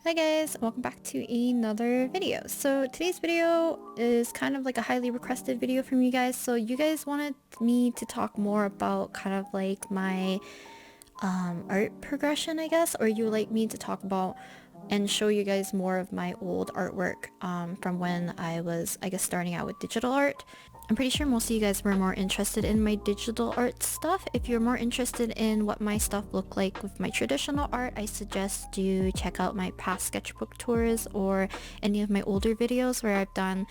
Hi guys, welcome back to another video. So today's video is kind of like a highly requested video from you guys. So you guys wanted me to talk more about kind of like my art progression, I guess, or you would like me to talk about and show you guys more of my old artwork from when I was, I guess, starting out with digital art. I'm pretty sure most of you guys were more interested in my digital art stuff. If you're more interested in what my stuff looked like with my traditional art, I suggest you check out my past sketchbook tours or any of my older videos where I've done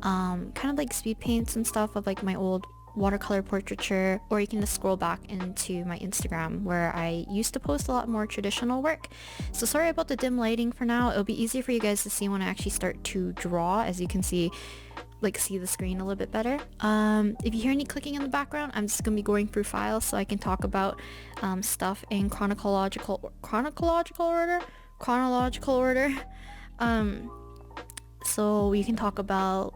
kind of like speed paints and stuff of like my old watercolor portraiture, or you can just scroll back into my Instagram where I used to post a lot more traditional work. So sorry about the dim lighting for now. It'll be easier for you guys to see when I actually start to draw, as you can see the screen a little bit better. If you hear any clicking in the background, I'm just gonna be going through files so I can talk about stuff in chronological order. So we can talk about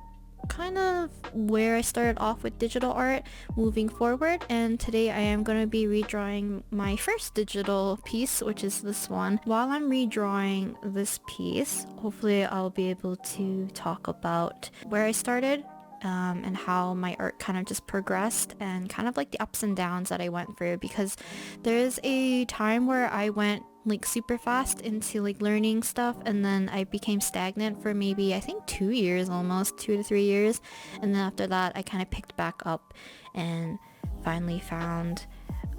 kind of where I started off with digital art moving forward, and today I am going to be redrawing my first digital piece, which is this one. While I'm redrawing this piece, hopefully I'll be able to talk about where I started and how my art kind of just progressed and kind of like the ups and downs that I went through, because there's a time where I went like super fast into like learning stuff, and then I became stagnant for maybe I think 2 years, almost 2 to 3 years, and then after that I kind of picked back up and finally found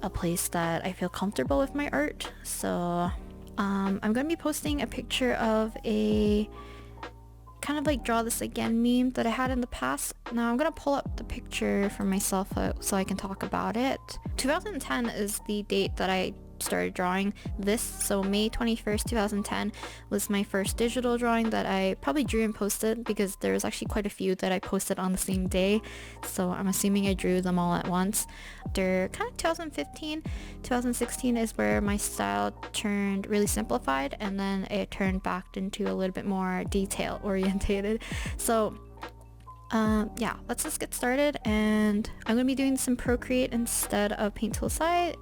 a place that I feel comfortable with my art. So I'm gonna be posting a picture of a kind of like draw this again meme that I had in the past. Now I'm gonna pull up the picture for myself so I can talk about it. 2010 is the date that I started drawing this, so May 21st 2010 was my first digital drawing that I probably drew and posted, because there was actually quite a few that I posted on the same day, so I'm assuming I drew them all at once. After kind of 2016 is where my style turned really simplified, and then it turned back into a little bit more detail orientated. So yeah, let's just get started, and I'm gonna be doing some Procreate instead of Paint Tool Sci,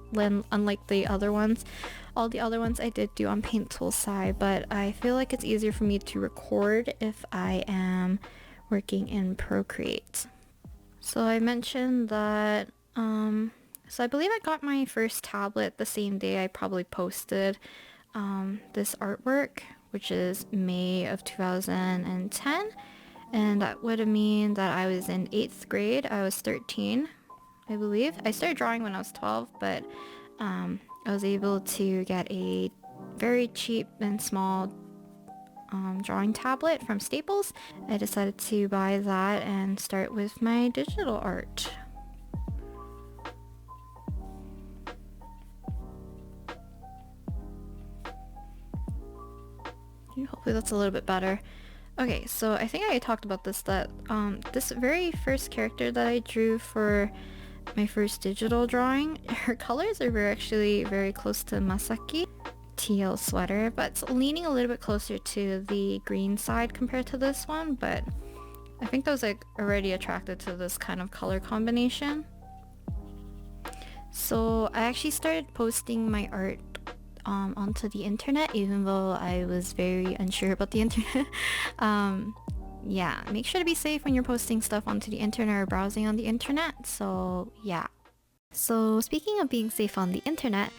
unlike the other ones. All the other ones I did do on Paint Tool Sci, but I feel like it's easier for me to record if I am working in Procreate. So I mentioned that, so I believe I got my first tablet the same day I probably posted this artwork, which is May of 2010. And that would mean that I was in 8th grade. I was 13, I believe. I started drawing when I was 12, but I was able to get a very cheap and small drawing tablet from Staples. I decided to buy that and start with my digital art. Hopefully that's a little bit better. Okay, so I think I talked about this, that this very first character that I drew for my first digital drawing, her colors are actually very close to Masaki. Teal sweater, but it's leaning a little bit closer to the green side compared to this one, but I think I was like already attracted to this kind of color combination. So I actually started posting my art onto the internet, even though I was very unsure about the internet. Yeah, make sure to be safe when you're posting stuff onto the internet or browsing on the internet. So yeah. So speaking of being safe on the internet,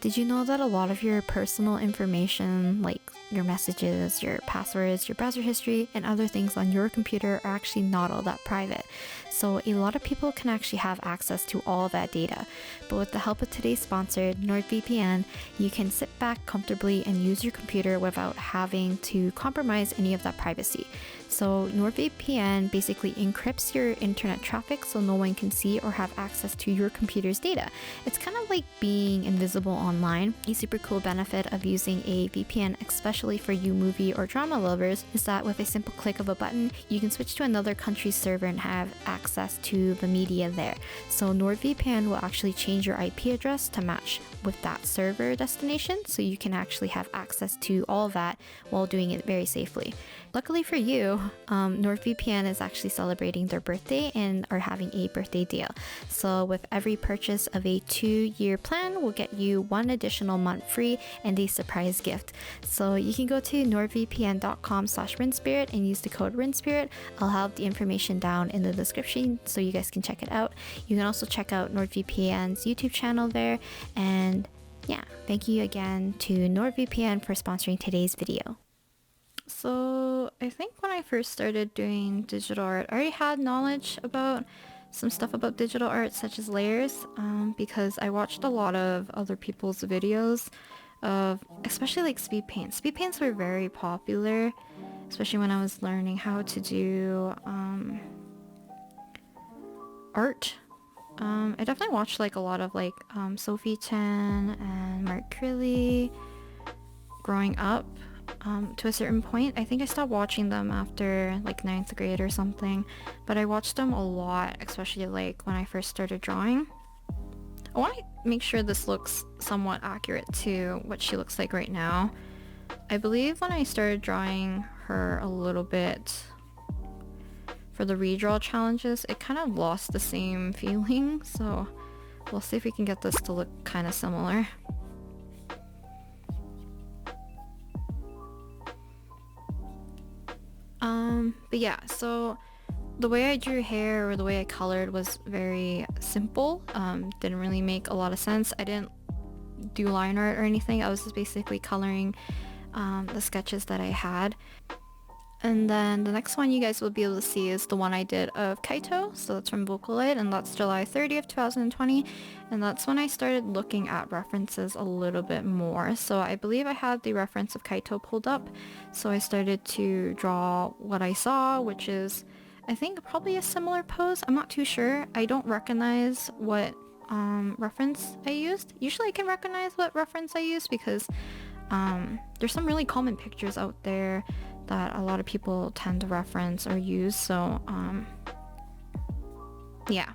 did you know that a lot of your personal information, like your messages, your passwords, your browser history, and other things on your computer are actually not all that private? So a lot of people can actually have access to all of that data. But with the help of today's sponsor, NordVPN, you can sit back comfortably and use your computer without having to compromise any of that privacy. So NordVPN basically encrypts your internet traffic so no one can see or have access to your computer's data. It's kind of like being invisible online. A super cool benefit of using a VPN, especially for you movie or drama lovers, is that with a simple click of a button, you can switch to another country's server and have access to the media there. So NordVPN will actually change your IP address to match with that server destination, so you can actually have access to all of that while doing it very safely. Luckily for you, NordVPN is actually celebrating their birthday and are having a birthday deal. So with every purchase of a 2-year plan, we'll get you 1 additional month free and a surprise gift. So So you can go to nordvpn.com/rinspirit and use the code rinspirit. I'll have the information down in the description so you guys can check it out. You can also check out NordVPN's YouTube channel there. And yeah, thank you again to NordVPN for sponsoring today's video. So I think when I first started doing digital art, I already had knowledge about some stuff about digital art such as layers, because I watched a lot of other people's videos of especially like speed paints. Speed paints were very popular, especially when I was learning how to do art. I definitely watched like a lot of like Sophie Chen and Mark Crilly growing up. To a certain point. I think I stopped watching them after like 9th grade or something, but I watched them a lot, especially like when I first started drawing. I want to make sure this looks somewhat accurate to what she looks like right now. I believe when I started drawing her a little bit for the redraw challenges, it kind of lost the same feeling, so we'll see if we can get this to look kind of similar. But yeah, so the way I drew hair or the way I colored was very simple. Didn't really make a lot of sense. I didn't do line art or anything. I was just basically coloring the sketches that I had. And then the next one you guys will be able to see is the one I did of Kaito. So that's from Vocaloid, and that's July 30th, 2020. And that's when I started looking at references a little bit more. So I believe I had the reference of Kaito pulled up. So I started to draw what I saw, which is, I think, probably a similar pose. I'm not too sure. I don't recognize what reference I used. Usually I can recognize what reference I used because there's some really common pictures out there that a lot of people tend to reference or use, so yeah.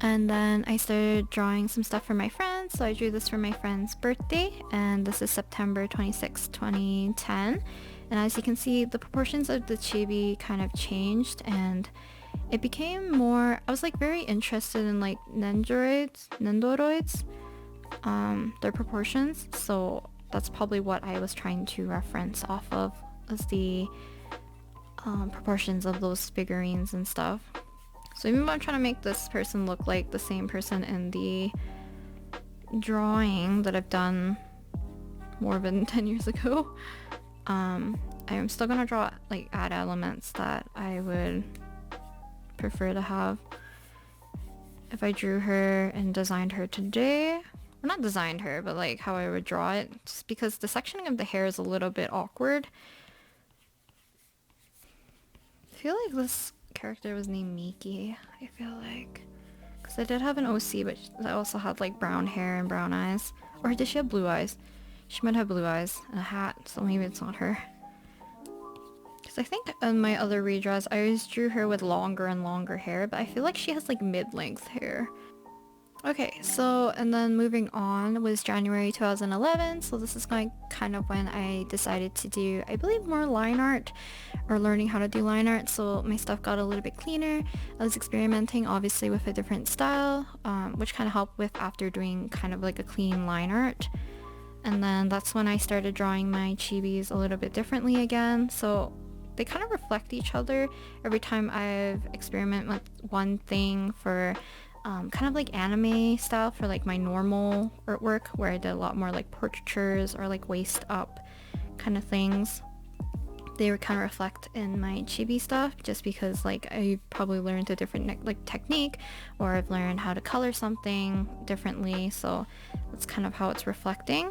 And then I started drawing some stuff for my friends, so I drew this for my friend's birthday, and this is September 26, 2010. And as you can see, the proportions of the chibi kind of changed, and it became more, I was like very interested in like nendoroids, their proportions, so that's probably what I was trying to reference off of, as the proportions of those figurines and stuff. So even though I'm trying to make this person look like the same person in the drawing that I've done more than 10 years ago, I'm still gonna draw, like, add elements that I would prefer to have if I drew her and designed her today. Or not designed her, but like how I would draw it, just because the sectioning of the hair is a little bit awkward. I feel like this character was named Miki, I feel like. Because I did have an OC, but I also had like brown hair and brown eyes. Or did she have blue eyes? She might have blue eyes and a hat, so maybe it's not her. Because I think in my other redraws, I always drew her with longer and longer hair, but I feel like she has like mid-length hair. Okay, so, and then moving on was January 2011, so this is kind of when I decided to do, I believe, more line art, or learning how to do line art, so my stuff got a little bit cleaner. I was experimenting, obviously, with a different style, which kind of helped with after doing kind of like a clean line art. And then that's when I started drawing my chibis a little bit differently again, so they kind of reflect each other. Every time I've experimented with one thing for kind of like anime style for like my normal artwork, where I did a lot more like portraitures or like waist up kind of things, they would kind of reflect in my chibi stuff, just because like I probably learned a different like technique, or I've learned how to color something differently, so that's kind of how it's reflecting.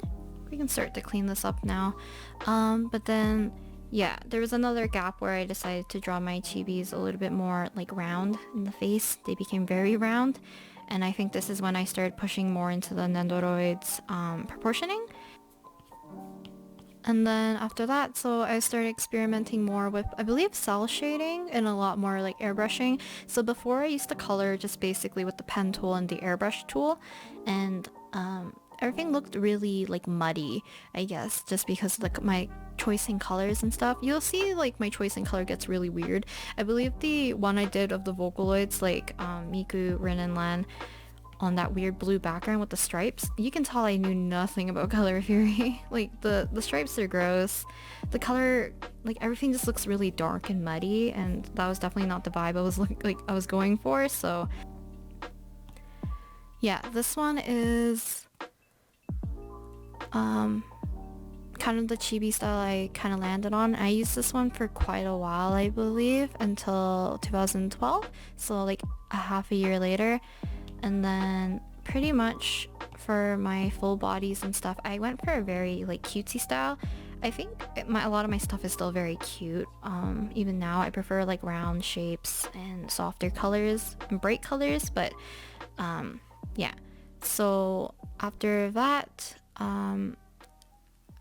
We can start to clean this up now. But then yeah, there was another gap where I decided to draw my chibis a little bit more like round in the face. They became very round, and I think this is when I started pushing more into the Nendoroids proportioning. And then after that, so I started experimenting more with, I believe, cell shading and a lot more like airbrushing. So before I used to color just basically with the pen tool and the airbrush tool, and everything looked really like muddy, I guess, just because of my choice in colors and stuff. You'll see like my choice in color gets really weird. I believe the one I did of the Vocaloids, like Miku, Rin, and Lan, on that weird blue background with the stripes. You can tell I knew nothing about color theory. Like the stripes are gross. The color, like everything just looks really dark and muddy, and that was definitely not the vibe I was going for. So yeah, this one is kind of the chibi style I kind of landed on. I used this one for quite a while, I believe, until 2012, so like a half a year later. And then pretty much for my full bodies and stuff, I went for a very like cutesy style. I think a lot of my stuff is still very cute. Even now I prefer like round shapes and softer colors and bright colors, but yeah. So after that,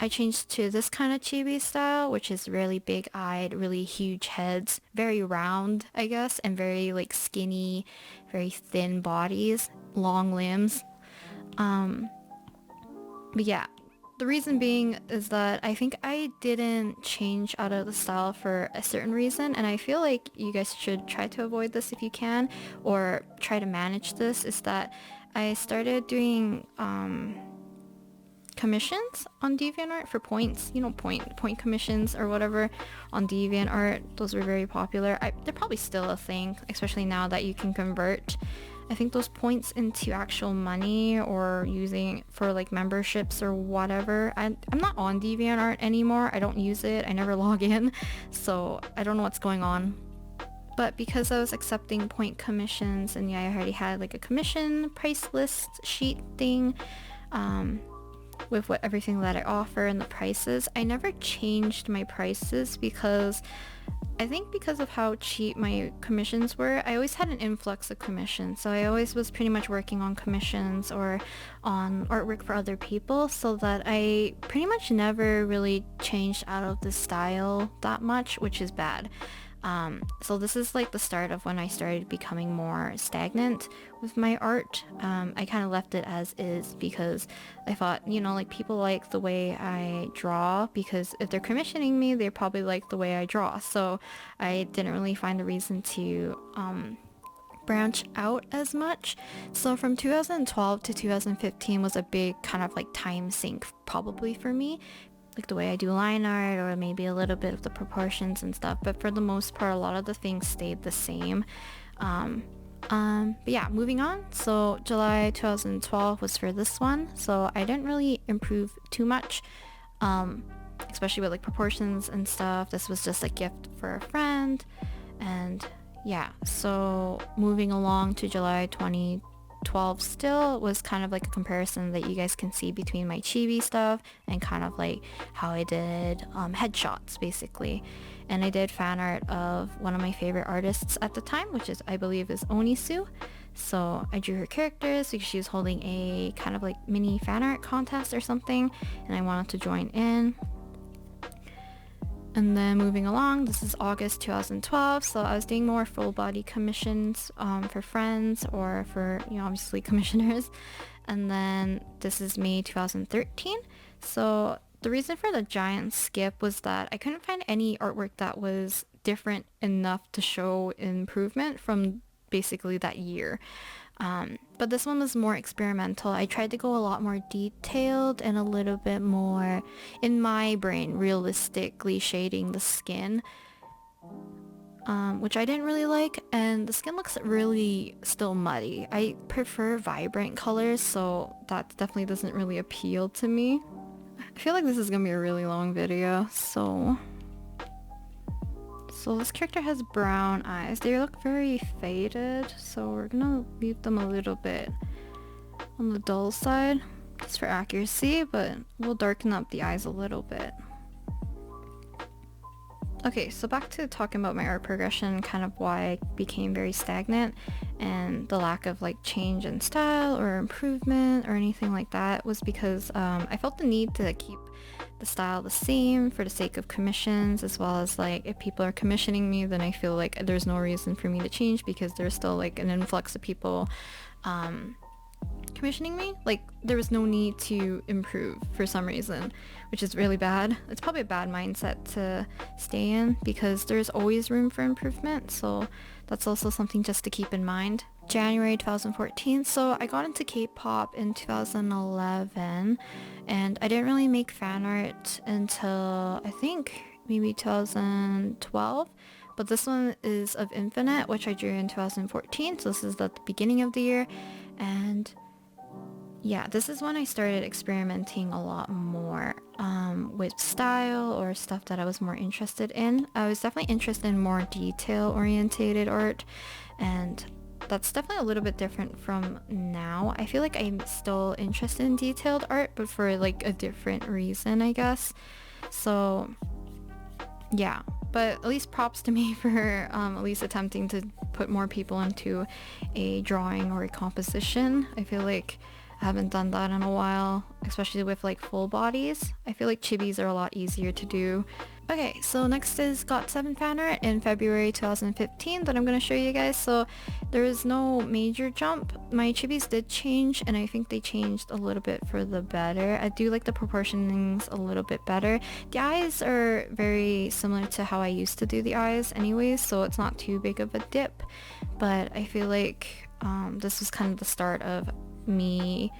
I changed to this kind of chibi style, which is really big-eyed, really huge heads, very round, I guess, and very like skinny, very thin bodies, long limbs. But yeah, the reason being is that I think I didn't change out of the style for a certain reason, and I feel like you guys should try to avoid this if you can, or try to manage this, is that I started doing commissions on DeviantArt for points, you know, point commissions or whatever on DeviantArt. Those were very popular. They're probably still a thing, especially now that you can convert, I think, those points into actual money, or using for like memberships or whatever. I'm not on DeviantArt anymore. I don't use it. I never log in, so I don't know what's going on. But because I was accepting point commissions, and yeah, I already had like a commission price list sheet thing, with everything that I offer and the prices, I never changed my prices, because I think because of how cheap my commissions were, I always had an influx of commissions. So I always was pretty much working on commissions or on artwork for other people, so that I pretty much never really changed out of the style that much, which is bad. So this is like the start of when I started becoming more stagnant with my art. I kind of left it as is, because I thought, you know, like people like the way I draw, because if they're commissioning me, they probably like the way I draw. So I didn't really find a reason to branch out as much. So from 2012 to 2015 was a big kind of like time sink probably for me, like the way I do line art, or maybe a little bit of the proportions and stuff, but for the most part a lot of the things stayed the same. But yeah, moving on. So July 2012 was for this one, so I didn't really improve too much, especially with like proportions and stuff. This was just a gift for a friend, and yeah, so moving along to July 2012 still was kind of like a comparison that you guys can see between my chibi stuff and kind of like how I did headshots basically. And I did fan art of one of my favorite artists at the time, which is, I believe, is Onisu. So I drew her characters because she was holding a kind of like mini fan art contest or something, and I wanted to join in. And then moving along, this is August 2012, so I was doing more full body commissions for friends, or for, you know, obviously commissioners. And then this is May 2013. So the reason for the giant skip was that I couldn't find any artwork that was different enough to show improvement from basically that year. But this one was more experimental. I tried to go a lot more detailed and a little bit more, in my brain, realistically shading the skin, which I didn't really like, and the skin looks really still muddy. I prefer vibrant colors, so that definitely doesn't really appeal to me. I feel like this is gonna be a really long video, so this character has brown eyes. They look very faded, so we're gonna leave them a little bit on the dull side just for accuracy, but we'll darken up the eyes a little bit. Okay, so back to talking about my art progression, kind of why I became very stagnant, and the lack of like change in style or improvement or anything like that was because I felt the need to keep the style the same for the sake of commissions, as well as like if people are commissioning me, then I feel like there's no reason for me to change because there's still like an influx of people commissioning me. Like there was no need to improve for some reason, which is really bad. It's probably a bad mindset to stay in because there's always room for improvement, so that's also something just to keep in mind. January 2014. So I got into K-pop in 2011 and I didn't really make fan art until I think maybe 2012. But this one is of Infinite, which I drew in 2014. So this is at the beginning of the year. And yeah, this is when I started experimenting a lot more with style or stuff that I was more interested in. I was definitely interested in more detail-orientated art, and that's definitely a little bit different from now. I feel like I'm still interested in detailed art, but for like a different reason, I guess. So yeah, but at least props to me for at least attempting to put more people into a drawing or a composition. I feel like I haven't done that in a while, especially with like full bodies. I feel like chibis are a lot easier to do. Okay, so next is GOT7 fan art in February 2015 that I'm going to show you guys. So there is no major jump. My chibis did change, and I think they changed a little bit for the better. I do like the proportionings a little bit better. The eyes are very similar to how I used to do the eyes anyways, so it's not too big of a dip. But I feel like this was kind of the start of me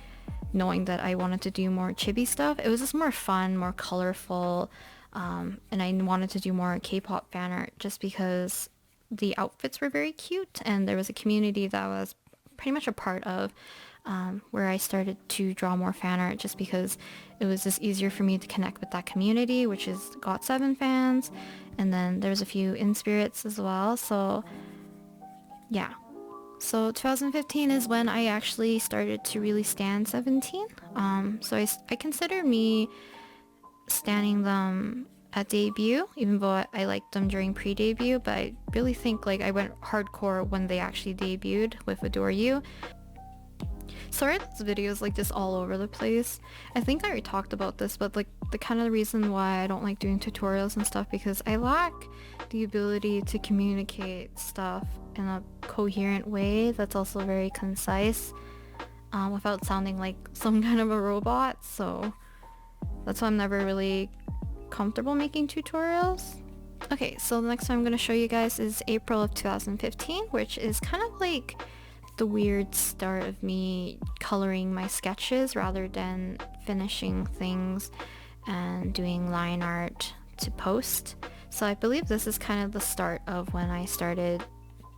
knowing that I wanted to do more chibi stuff. It was just more fun, more colorful, and I wanted to do more K-pop fan art just because the outfits were very cute, and there was a community that I was pretty much a part of, where I started to draw more fan art just because it was just easier for me to connect with that community, which is GOT7 fans, and then there's a few in-spirits as well. So yeah. So 2015 is when I actually started to really stan 17. So I consider me standing them at debut, even though I liked them during pre-debut, but I really think like I went hardcore when they actually debuted with Adore You. Sorry this video is like just all over the place. I think I already talked about this, but like the kind of reason why I don't like doing tutorials and stuff, because I lack the ability to communicate stuff in a coherent way that's also very concise, without sounding like some kind of a robot. So that's why I'm never really comfortable making tutorials. Okay, so the next one I'm going to show you guys is April of 2015, which is kind of like the weird start of me coloring my sketches rather than finishing things and doing line art to post. So I believe this is kind of the start of when I started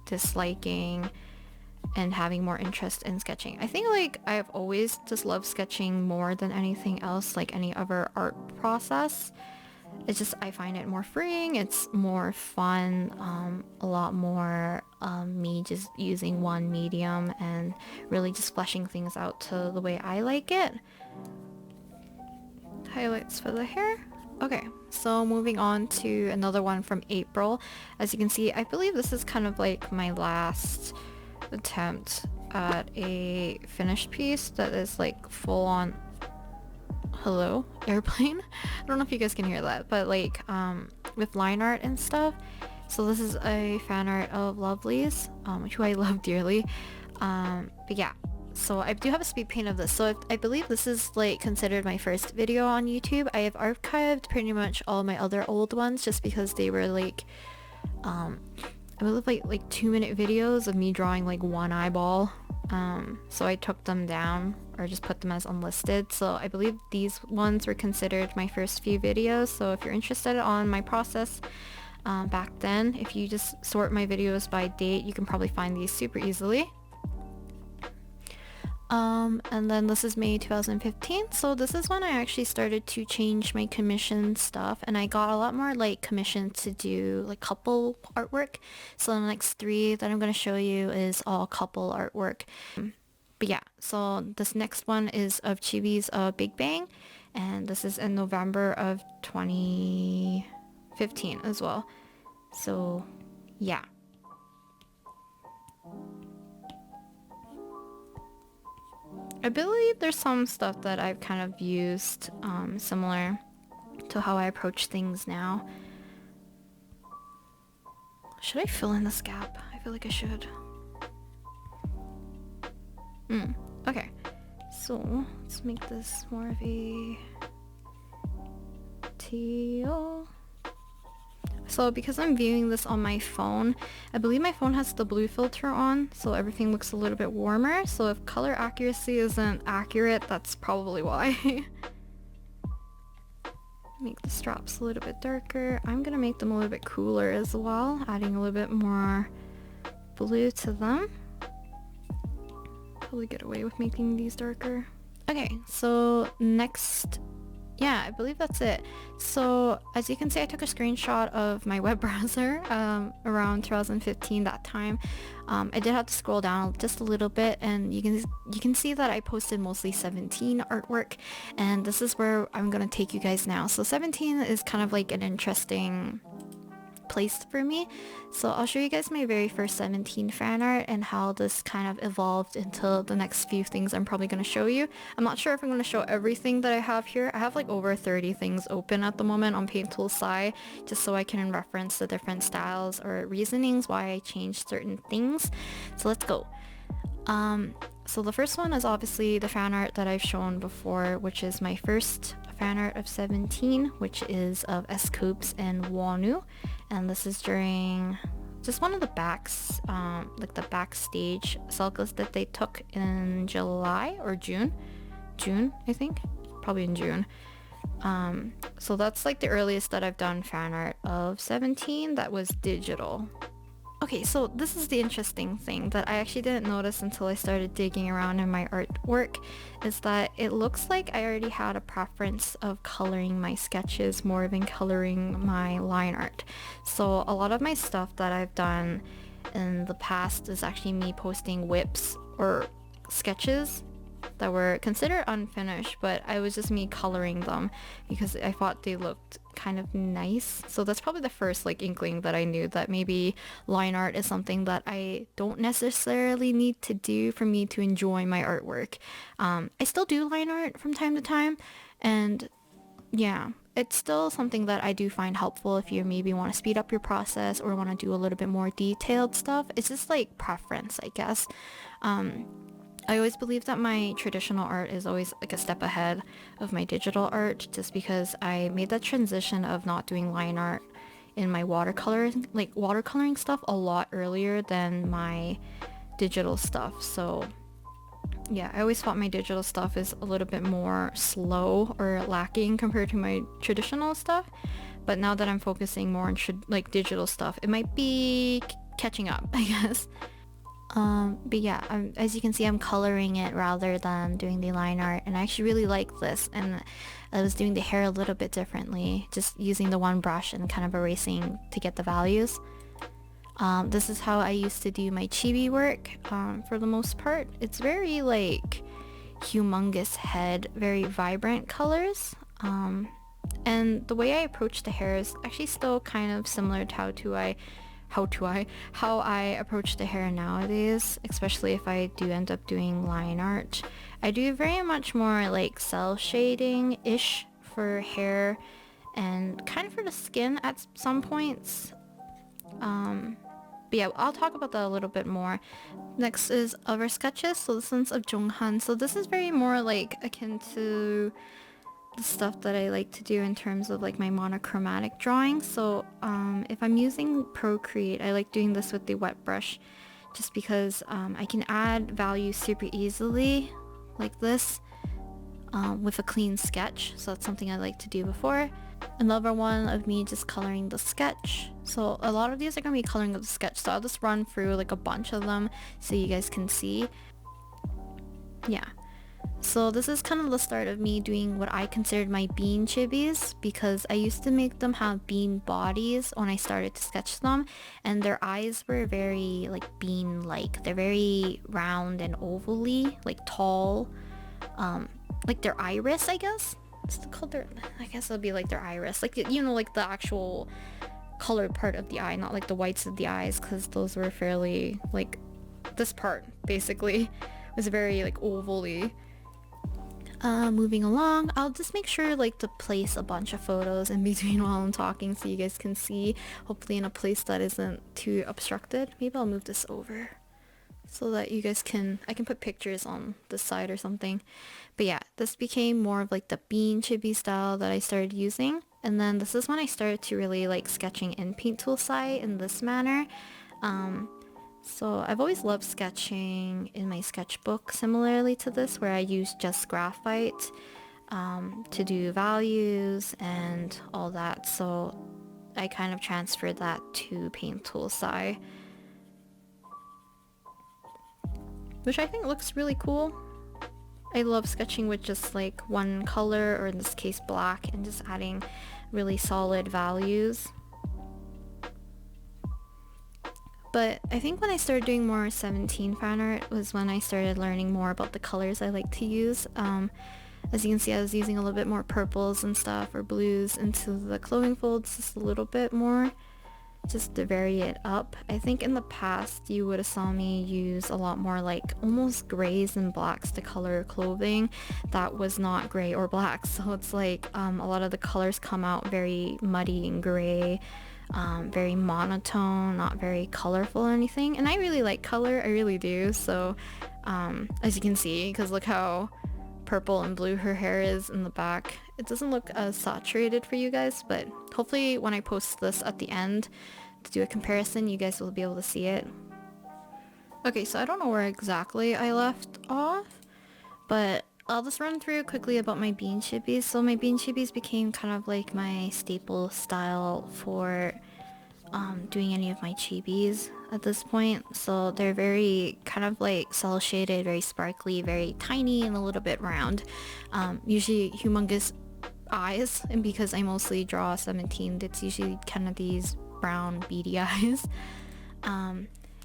disliking and having more interest in sketching. I think like I've always just loved sketching more than anything else, like any other art process. It's just I find it more freeing, it's more fun, a lot more me just using one medium and really just fleshing things out to the way I like it. Highlights for the hair. Okay, so moving on to another one from April. As you can see, I believe this is kind of like my last attempt at a finished piece that is like full on hello airplane. I don't know if you guys can hear that, but like with line art and stuff. So this is a fan art of Lovely's, who I love dearly, but yeah, so I do have a speed paint of this. So I believe this is like considered my first video on YouTube. I have archived pretty much all my other old ones just because they were like I believe like 2-minute videos of me drawing like one eyeball. So I took them down or just put them as unlisted. So I believe these ones were considered my first few videos. So if you're interested on my process back then, if you just sort my videos by date, you can probably find these super easily. And then this is May 2015. So this is when I actually started to change my commission stuff, and I got a lot more like commission to do like couple artwork. So the next 3 that I'm going to show you is all couple artwork. But yeah, so this next one is of Chibi's Big Bang, and this is in November of 2015 as well. So yeah. I believe there's some stuff that I've kind of used similar to how I approach things now. Should I fill in this gap? I feel like I should. Okay, so let's make this more of a teal. So because I'm viewing this on my phone, I believe my phone has the blue filter on, so everything looks a little bit warmer. So if color accuracy isn't accurate, that's probably why. Make the straps a little bit darker. I'm gonna make them a little bit cooler as well, adding a little bit more blue to them. Probably get away with making these darker. Okay, so next, yeah, I believe that's it. So as you can see, I took a screenshot of my web browser around 2015, that time. I did have to scroll down just a little bit, and you can see that I posted mostly 17 artwork, and this is where I'm gonna take you guys now. So 17 is kind of like an interesting place for me, so I'll show you guys my very first 17 fan art and how this kind of evolved into the next few things I'm probably going to show you. I'm not sure if I'm going to show everything that I have here. I have like over 30 things open at the moment on Paint Tool side, just so I can reference the different styles or reasonings why I changed certain things. So let's go. So the first one is obviously the fan art that I've shown before, which is my first fan art of 17, which is of S-Coops and Wonu, and this is during just one of the backs, like the backstage selfies that they took in July or June, I think, probably in June. So that's like the earliest that I've done fan art of 17 that was digital. Okay, so this is the interesting thing that I actually didn't notice until I started digging around in my artwork, is that it looks like I already had a preference of coloring my sketches more than coloring my line art. So a lot of my stuff that I've done in the past is actually me posting whips or sketches that were considered unfinished, but I was just me coloring them because I thought they looked kind of nice. So that's probably the first like inkling that I knew that maybe line art is something that I don't necessarily need to do for me to enjoy my artwork. I still do line art from time to time, and yeah, it's still something that I do find helpful if you maybe want to speed up your process or want to do a little bit more detailed stuff. It's just like preference, I guess. I always believe that my traditional art is always like a step ahead of my digital art, just because I made that transition of not doing line art in my watercoloring stuff a lot earlier than my digital stuff. So yeah, I always thought my digital stuff is a little bit more slow or lacking compared to my traditional stuff. But now that I'm focusing more on like digital stuff, it might be catching up, I guess. But yeah, as you can see, I'm coloring it rather than doing the line art, and I actually really like this, and I was doing the hair a little bit differently, just using the one brush and kind of erasing to get the values. This is how I used to do my chibi work, for the most part. It's very like humongous head, very vibrant colors, and the way I approach the hair is actually still kind of similar to how I approach the hair nowadays, especially if I do end up doing line art. I do very much more like cell shading-ish for hair and kind of for the skin at some points. But yeah, I'll talk about that a little bit more. Next is other sketches. So this one's of Jonghan. So this is very more like akin to the stuff that I like to do in terms of like my monochromatic drawing. So if I'm using Procreate, I like doing this with the wet brush, just because I can add values super easily like this with a clean sketch. So that's something I like to do before. Another one of me just coloring the sketch. So a lot of these are going to be coloring of the sketch, so I'll just run through like a bunch of them so you guys can see. Yeah. So this is kind of the start of me doing what I considered my bean chibis, because I used to make them have bean bodies when I started to sketch them, and their eyes were very like bean-like. They're very round and ovally, like tall, like their iris, I guess. It's called their, I guess it'll be like their iris, like, you know, like the actual colored part of the eye, not like the whites of the eyes, because those were fairly like, this part basically was very like ovally. Moving along, I'll just make sure like to place a bunch of photos in between while I'm talking so you guys can see, hopefully in a place that isn't too obstructed. Maybe I'll move this over so that you guys I can put pictures on this side or something. But yeah, this became more of like the bean chibi style that I started using. And then this is when I started to really like sketching in paint tool side in this manner. So I've always loved sketching in my sketchbook similarly to this, where I use just graphite to do values and all that. So I kind of transferred that to paint tool side, which I think looks really cool. I love sketching with just like one color, or in this case black, and just adding really solid values. But I think when I started doing more 17 fan art was when I started learning more about the colors I like to use. As you can see, I was using a little bit more purples and stuff, or blues, into the clothing folds just a little bit more, just to vary it up. I think in the past you would have saw me use a lot more like almost grays and blacks to color clothing that was not gray or black. So it's like a lot of the colors come out very muddy and gray, very monotone, not very colorful or anything. And I really like color, I really do. So as you can see, because look how purple and blue her hair is in the back. It doesn't look as saturated for you guys, but hopefully when I post this at the end to do a comparison, you guys will be able to see it. Okay, so I don't know where exactly I left off, but I'll just run through quickly about my bean chibis. So my bean chibis became kind of like my staple style for doing any of my chibis at this point. So they're very kind of like cell shaded, very sparkly, very tiny, and a little bit round. Usually humongous eyes, and because I mostly draw 17, it's usually kind of these brown beady eyes.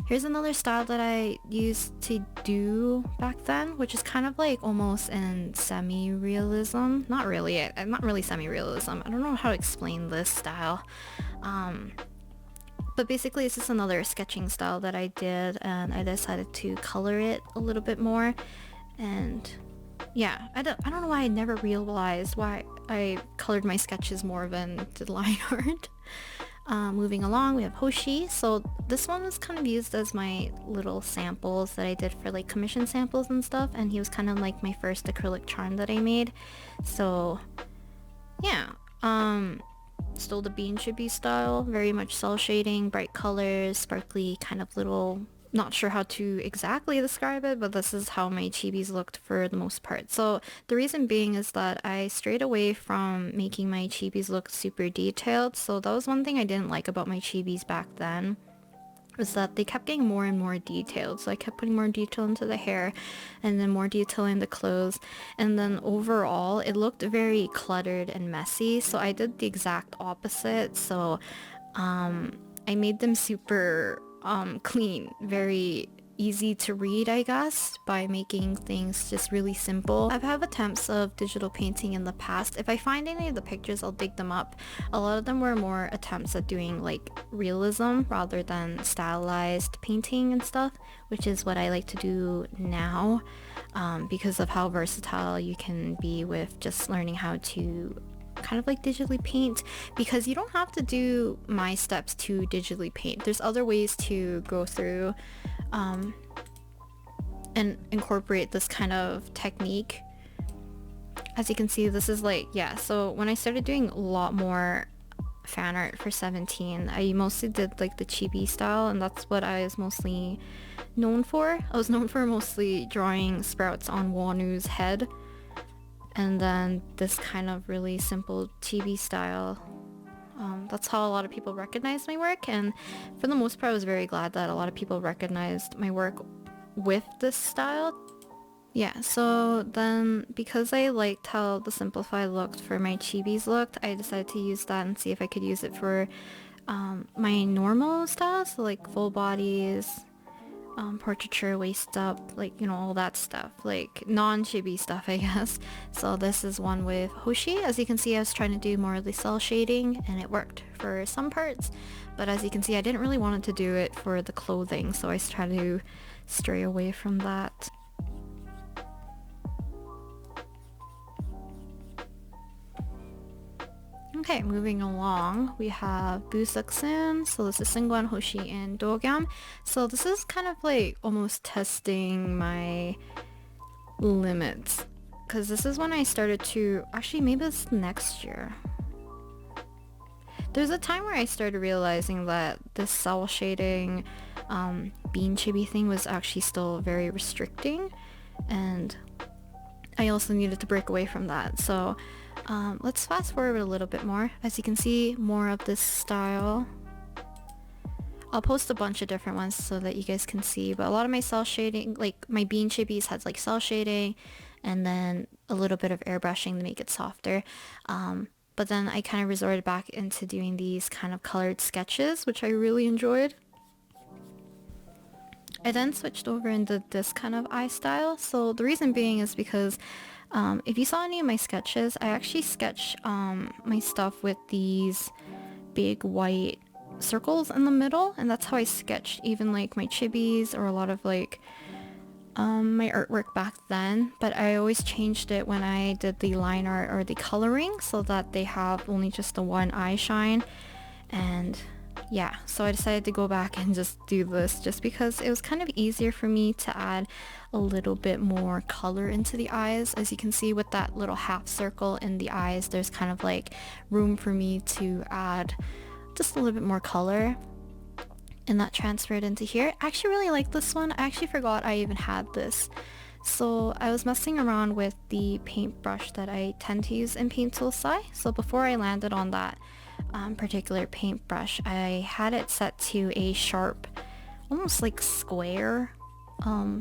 Here's another style that I used to do back then, which is kind of like almost in semi-realism. Not really semi-realism. I don't know how to explain this style. But basically it's just another sketching style that I did, and I decided to color it a little bit more. And yeah, I don't know why I never realized why I colored my sketches more than did line art. Moving along, we have Hoshi. So this one was kind of used as my little samples that I did for like commission samples and stuff, and he was kind of like my first acrylic charm that I made. So yeah, still the bean chibi style, very much cell shading, bright colors, sparkly, kind of little, not sure how to exactly describe it, but this is how my chibis looked for the most part. So the reason being is that I strayed away from making my chibis look super detailed. So that was one thing I didn't like about my chibis back then, was that they kept getting more and more detailed. So I kept putting more detail into the hair, and then more detail in the clothes, and then overall it looked very cluttered and messy. So I did the exact opposite. So I made them super clean, very easy to read, I guess, by making things just really simple. I've had attempts of digital painting in the past. If I find any of the pictures, I'll dig them up. A lot of them were more attempts at doing like realism rather than stylized painting and stuff, which is what I like to do now, because of how versatile you can be with just learning how to kind of like digitally paint, because you don't have to do my steps to digitally paint. There's other ways to go through and incorporate this kind of technique. As you can see, this is like, yeah, so when I started doing a lot more fan art for 17, I mostly did like the chibi style, and that's what I was mostly known for. I was known for mostly drawing sprouts on Wanu's head, and then this kind of really simple chibi style. That's how a lot of people recognized my work, and for the most part I was very glad that a lot of people recognized my work with this style. Yeah, so then because I liked how the simplified look for my chibis looked, I decided to use that and see if I could use it for my normal style, so like full bodies, portraiture, waist up, like, you know, all that stuff, like non-chibi stuff, I guess. So this is one with Hoshi. As you can see, I was trying to do more of the cell shading, and it worked for some parts, but as you can see, I didn't really want to do it for the clothing, so I tried to stray away from that. Okay, moving along, we have Busaksun. So this is Sungwan, Hoshi, and Dogyam. So this is kind of like almost testing my limits, because this is when I started to, actually maybe it's next year. There's a time where I started realizing that this cell shading bean chibi thing was actually still very restricting, and I also needed to break away from that. So let's fast forward a little bit more. As you can see, more of this style. I'll post a bunch of different ones so that you guys can see, but a lot of my cell shading, like my bean chibis, has like cell shading and then a little bit of airbrushing to make it softer. But then I kind of resorted back into doing these kind of colored sketches, which I really enjoyed. I then switched over into this kind of eye style. So the reason being is because if you saw any of my sketches, I actually sketch my stuff with these big white circles in the middle, and that's how I sketched even like my chibis or a lot of like my artwork back then. But I always changed it when I did the line art or the coloring so that they have only just the one eye shine. And yeah, so I decided to go back and just do this just because it was kind of easier for me to add a little bit more color into the eyes. As you can see with that little half circle in the eyes, there's kind of like room for me to add just a little bit more color, and that transferred into here. I actually really like this one. I actually forgot I even had this. So I was messing around with the paintbrush that I tend to use in Paint Tool SAI. So before I landed on that particular paintbrush, I had it set to a sharp, almost like square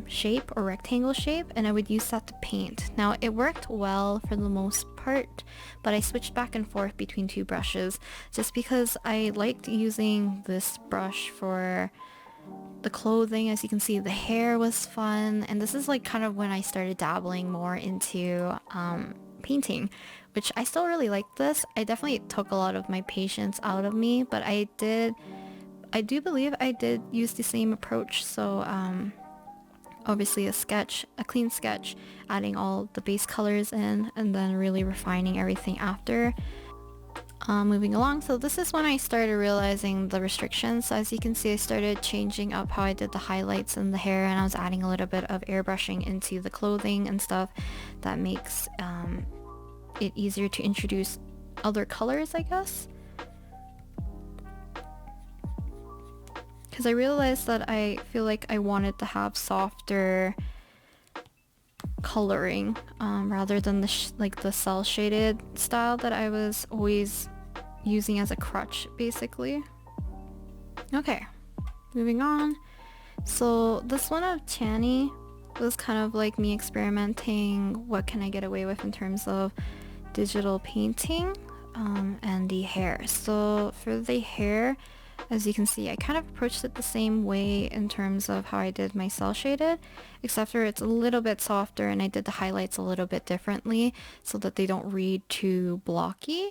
shape or rectangle shape, and I would use that to paint. Now it worked well for the most part, but I switched back and forth between two brushes just because I liked using this brush for the clothing. As you can see, the hair was fun, and this is like kind of when I started dabbling more into painting, which I still really like this. I definitely took a lot of my patience out of me, but I do believe I did use the same approach. So obviously a clean sketch, adding all the base colors in, and then really refining everything after. Moving along, so this is when I started realizing the restrictions. So as you can see, I started changing up how I did the highlights in the hair, and I was adding a little bit of airbrushing into the clothing and stuff that makes it easier to introduce other colors, I guess. Because I realized that I feel like I wanted to have softer coloring rather than the cell shaded style that I was always using as a crutch, basically. Okay, moving on. So this one of Channy was kind of like me experimenting what can I get away with in terms of digital painting and the hair. So for the hair, as you can see, I kind of approached it the same way in terms of how I did my cell shaded, except for it's a little bit softer, and I did the highlights a little bit differently so that they don't read too blocky.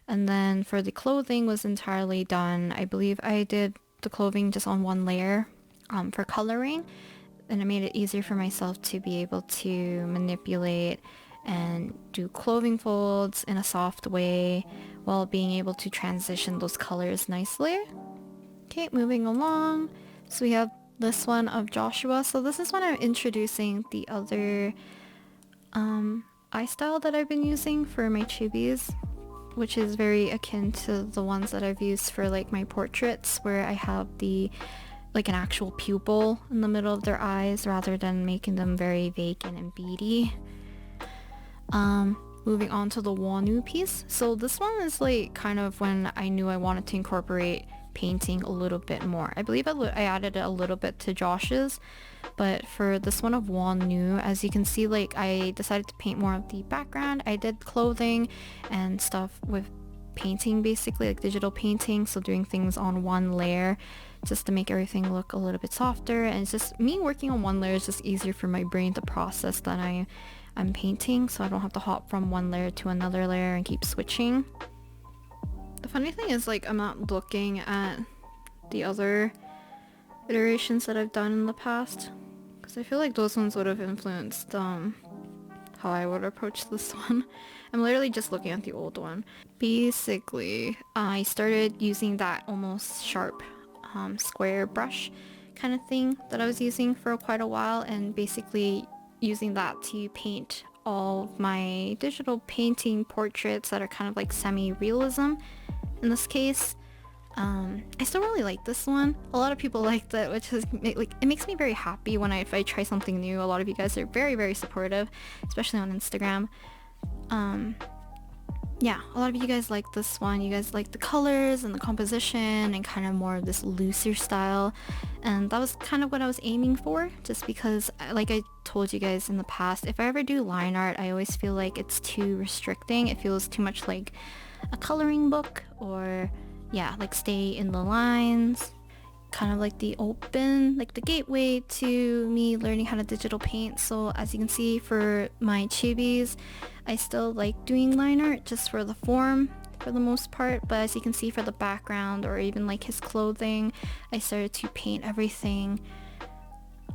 And then for the clothing was entirely done. I believe I did the clothing just on one layer for coloring, and it made it easier for myself to be able to manipulate and do clothing folds in a soft way while being able to transition those colors nicely. Okay, moving along. So we have this one of Joshua. So this is when I'm introducing the other eye style that I've been using for my chibis, which is very akin to the ones that I've used for like my portraits, where I have the like an actual pupil in the middle of their eyes rather than making them very vacant and beady. Moving on to the Wonu piece. So this one is like kind of when I knew I wanted to incorporate painting a little bit more. I believe I added a little bit to Josh's, but for this one of Wonu, as you can see, like I decided to paint more of the background. I did clothing and stuff with painting, basically like digital painting, so doing things on one layer just to make everything look a little bit softer. And it's just me working on one layer is just easier for my brain to process than I'm painting, so I don't have to hop from one layer to another layer and keep switching. The funny thing is, like, I'm not looking at the other iterations that I've done in the past, because I feel like those ones would have influenced how I would approach this one. I'm literally just looking at the old one. Basically, I started using that almost sharp square brush kind of thing that I was using for quite a while, and basically using that to paint all of my digital painting portraits that are kind of like semi-realism in this case. I still really like this one. A lot of people liked it, which is like, it makes me very happy when if I try something new. A lot of you guys are very, very supportive, especially on Instagram. Yeah, a lot of you guys like this one. You guys like the colors and the composition and kind of more of this looser style, and that was kind of what I was aiming for, just because like I told you guys in the past, if I ever do line art, I always feel like it's too restricting. It feels too much like a coloring book, or yeah, like stay in the lines, kind of like the open, like the gateway to me learning how to digital paint. So as you can see, for my chibis, I still like doing line art just for the form for the most part, but as you can see, for the background or even like his clothing, I started to paint everything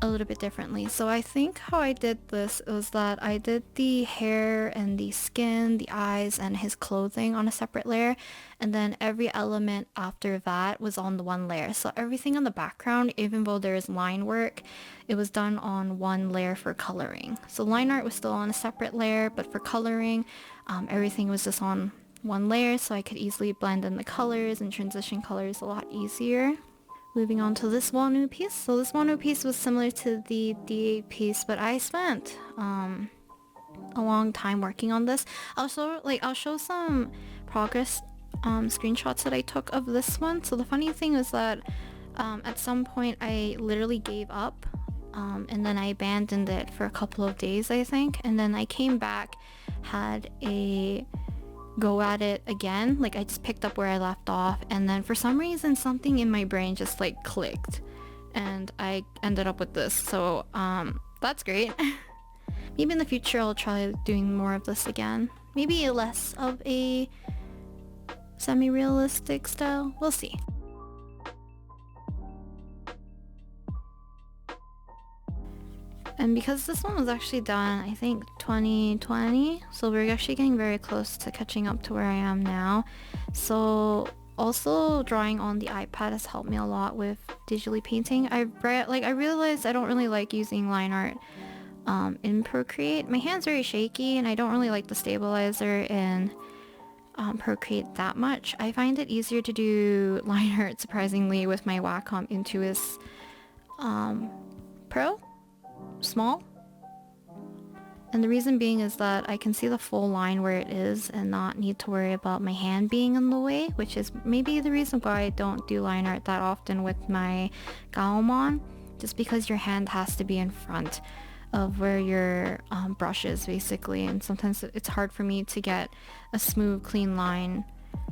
a little bit differently. So I think how I did this was that I did the hair and the skin, the eyes, and his clothing on a separate layer, and then every element after that was on the one layer. So everything on the background, even though there's line work, it was done on one layer for coloring. So line art was still on a separate layer, but for coloring, everything was just on one layer, so I could easily blend in the colors and transition colors a lot easier. Moving on to this Wanu piece. So this Wanu piece was similar to the D8 piece, but I spent a long time working on this. I'll show some progress screenshots that I took of this one. So the funny thing is that at some point I literally gave up, and then I abandoned it for a couple of days, I think, and then I came back, had a go at it again. Like, I just picked up where I left off, and then for some reason something in my brain just like clicked and I ended up with this. So that's great. Maybe in the future I'll try doing more of this again, maybe less of a semi-realistic style, we'll see. And because this one was actually done, I think 2020, so we're actually getting very close to catching up to where I am now. So also drawing on the iPad has helped me a lot with digitally painting. I realized I don't really like using line art in Procreate. My hand's very shaky and I don't really like the stabilizer in Procreate that much. I find it easier to do line art, surprisingly, with my Wacom Intuos Pro Small. And the reason being is that I can see the full line where it is and not need to worry about my hand being in the way, which is maybe the reason why I don't do line art that often with my Gaomon, just because your hand has to be in front of where your brush is, basically, and sometimes it's hard for me to get a smooth, clean line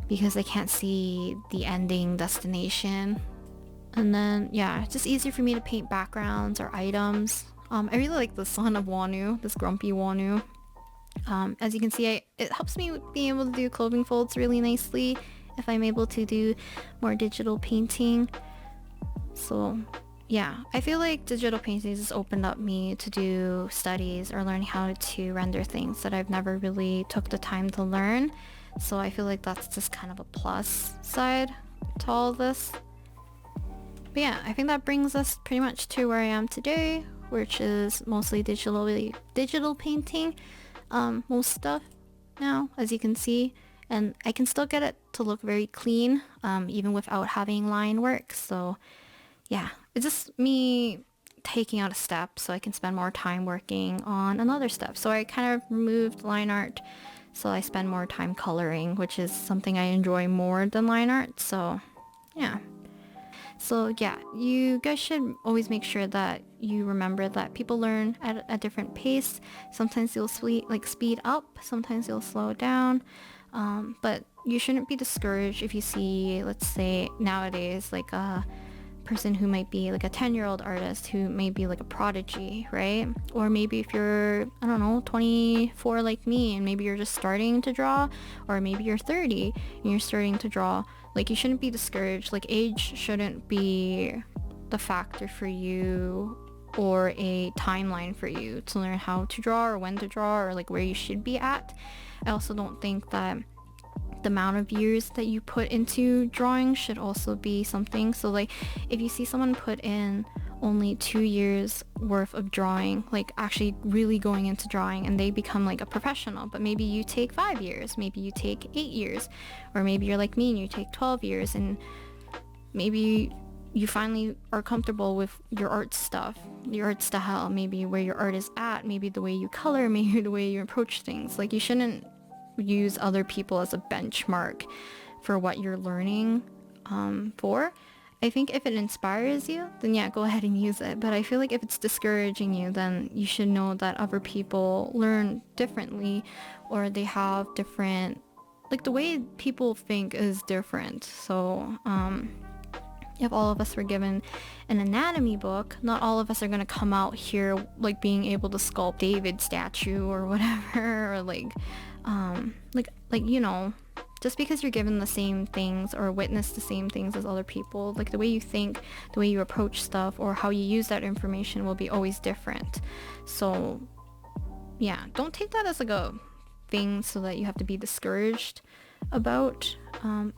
because I can't see the ending destination. And then, yeah, it's just easier for me to paint backgrounds or items. I really like the son of Wanu, this grumpy Wanu. As you can see, it helps me be able to do clothing folds really nicely if I'm able to do more digital painting. So yeah, I feel like digital painting has opened up me to do studies or learn how to render things that I've never really took the time to learn. So I feel like that's just kind of a plus side to all this. But yeah, I think that brings us pretty much to where I am today, which is mostly digital painting, most stuff now, as you can see. And I can still get it to look very clean, even without having line work. So yeah, it's just me taking out a step so I can spend more time working on another step. So I kind of removed line art, so I spend more time coloring, which is something I enjoy more than line art. So yeah. So yeah, you guys should always make sure that you remember that people learn at a different pace. Sometimes you'll speed up, sometimes you'll slow down. But you shouldn't be discouraged if you see, let's say nowadays, like a person who might be like a 10-year-old artist who may be like a prodigy, right? Or maybe if you're, I don't know, 24 like me, and maybe you're just starting to draw, or maybe you're 30 and you're starting to draw. Like, you shouldn't be discouraged. Like, age shouldn't be the factor for you or a timeline for you to learn how to draw or when to draw or like where you should be at. I also don't think that the amount of years that you put into drawing should also be something. So like, if you see someone put in only 2 years worth of drawing, like actually really going into drawing, and they become like a professional. But maybe you take 5 years, maybe you take 8 years, or maybe you're like me and you take 12 years, and maybe you finally are comfortable with your art stuff, your art style, maybe where your art is at, maybe the way you color, maybe the way you approach things. Like, you shouldn't use other people as a benchmark for what you're learning for. I think if it inspires you, then yeah, go ahead and use it. But I feel like if it's discouraging you, then you should know that other people learn differently, or they have different, like, the way people think is different. So if all of us were given an anatomy book, not all of us are gonna come out here like being able to sculpt David's statue or whatever, or like you know, just because you're given the same things or witness the same things as other people, like the way you think, the way you approach stuff, or how you use that information will be always different. So yeah, don't take that as like a thing so that you have to be discouraged about.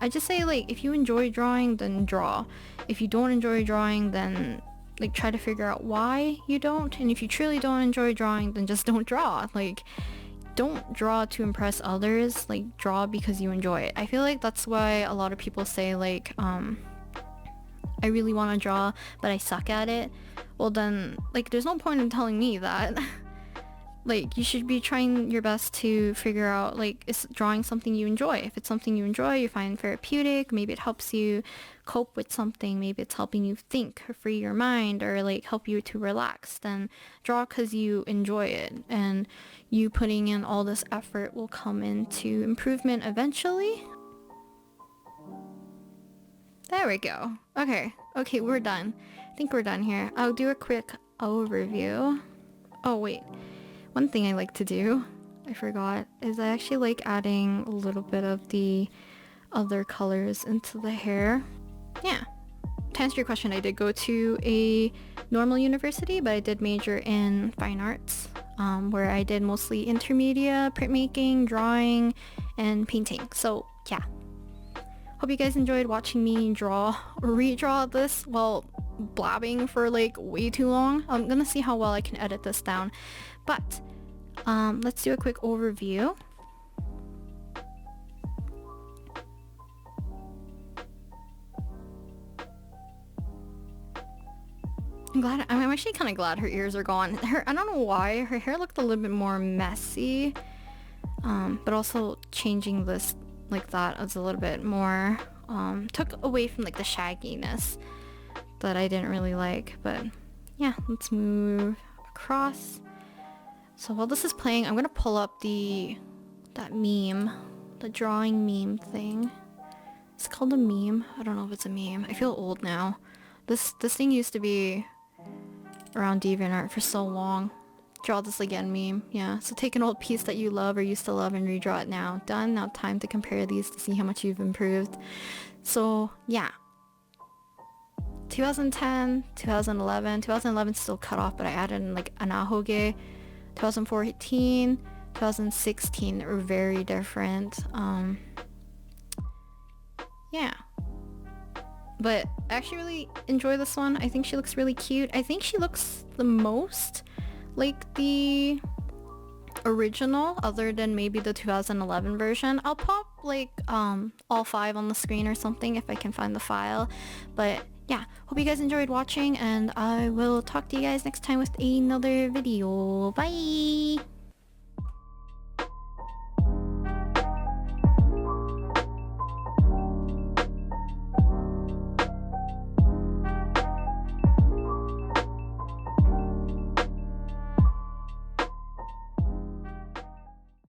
I just say, like, if you enjoy drawing, then draw. If you don't enjoy drawing, then like try to figure out why you don't. And if you truly don't enjoy drawing, then just don't draw. Like, don't draw to impress others, like draw because you enjoy it. I feel like that's why a lot of people say, like, I really want to draw but I suck at it. Well then, like, there's no point in telling me that. Like, you should be trying your best to figure out, like, is drawing something you enjoy? If it's something you enjoy, you find therapeutic, maybe it helps you cope with something, maybe it's helping you think or free your mind, or like help you to relax, then draw because you enjoy it, and you putting in all this effort will come into improvement eventually. There we go. Okay, we're done. I think we're done here. I'll do a quick overview. Oh wait, one thing I like to do, I forgot, is I actually like adding a little bit of the other colors into the hair. Yeah. To answer your question, I did go to a normal university, but I did major in fine arts, where I did mostly intermedia, printmaking, drawing, and painting. So yeah. Hope you guys enjoyed watching me draw or redraw this while blabbing for like way too long. I'm gonna see how well I can edit this down. But let's do a quick overview. I'm actually kind of glad her ears are gone. I don't know why, her hair looked a little bit more messy, but also changing this like that was a little bit more, took away from like the shagginess that I didn't really like. But yeah, let's move across. So while this is playing, I'm gonna pull up that meme, the drawing meme thing. It's called a meme. I don't know if it's a meme. I feel old now. This thing used to be around DeviantArt for so long. Draw this again meme. Yeah, so take an old piece that you love or used to love and redraw it now. Done. Now time to compare these to see how much you've improved. So yeah, 2010, 2011. 2011 still cut off, but I added in like an ahoge. 2014, 2016 are very different. Yeah, but I actually really enjoy this one. I think she looks really cute. I think she looks the most like the original, other than maybe the 2011 version. I'll pop like all 5 on the screen or something if I can find the file. But yeah, hope you guys enjoyed watching, and I will talk to you guys next time with another video. Bye!